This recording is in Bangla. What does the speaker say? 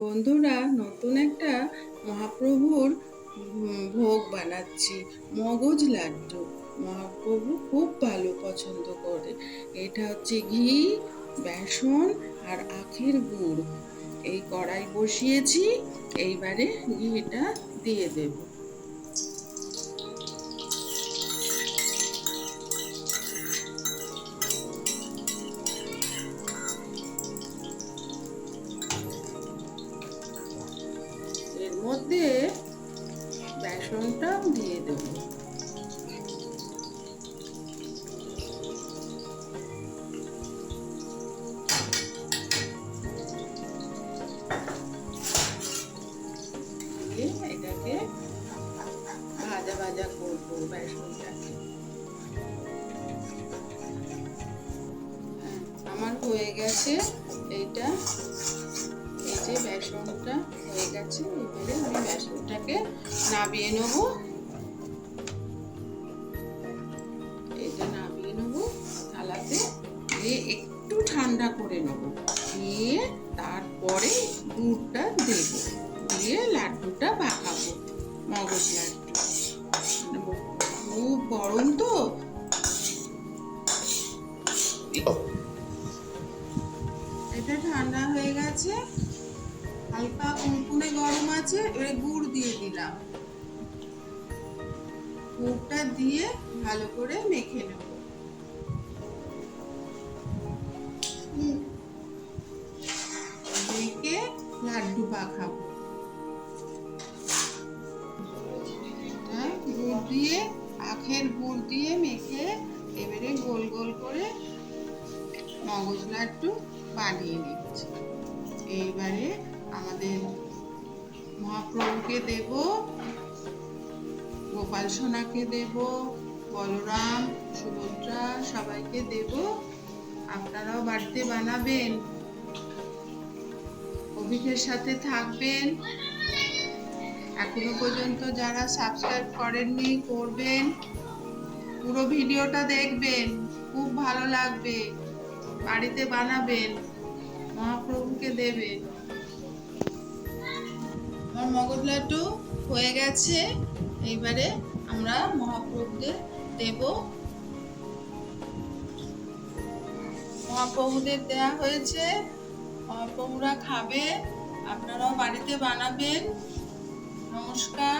বন্ধুরা, নতুন একটা মহাপ্রভুর ভোগ বানাচ্ছি, মগজ লাড্ডু। মহাপ্রভু খুব ভালো পছন্দ করে। এটা হচ্ছে ঘি, বেসন আর আখের গুড়। এই কড়াই বসিয়েছি, এইবারে ঘিটা দিয়ে দেব। এর মধ্যে বেসনটাও দিয়ে দেব। এটাকে ভাজা ভাজা করবো বেসনটাকে। আমার হয়ে গেছে এইটা, এই যে বেসনটা হয়ে গেছে। এবারে আমি বেসনটাকে নামিয়ে নেব। এটা নামিয়ে নেব থালাতে, দিয়ে একটু ঠান্ডা করে নেব, দিয়ে তারপরে দুধটা দেব, দিয়ে লাড্ডুটা মাখাবো। মগজ লাড্ডু খুব গরম তো, এটা ঠান্ডা হয়ে গেছে, হালকা কুনকুনে গরম আছে। এবারে গুড় দিয়ে দিলাম, গুড়টা দিয়ে ভালো করে মেখে নেব। মেখে লাড্ডু পাকাবো। গুড় দিয়ে, আখের গুড় দিয়ে মেখে এবারে গোল গোল করে মগজ লাড্ডু বানিয়ে নিচ্ছি। এইবারে আমাদের মহাপ্রভুকে দেব, গোপাল সোনাকে দেব, বলরাম, সুভদ্রা সবাইকে দেব। আপনারাও বাড়িতে বানাবেন, অভিষেকের সাথে থাকবেন। এখনো পর্যন্ত যারা সাবস্ক্রাইব করেননি, করবেন। পুরো ভিডিওটা দেখবেন, খুব ভালো লাগবে। বাড়িতে বানাবেন, মহাপ্রভুকে দেবেন। আমার মগজ লাড্ডু হয়ে গেছে, এইবারে আমরা মহাপ্রভুদের দেব। মহাপ্রভুদের দেয়া হয়েছে, মহাপ্রভুরা খাবে। আপনারাও বাড়িতে বানাবেন। নমস্কার।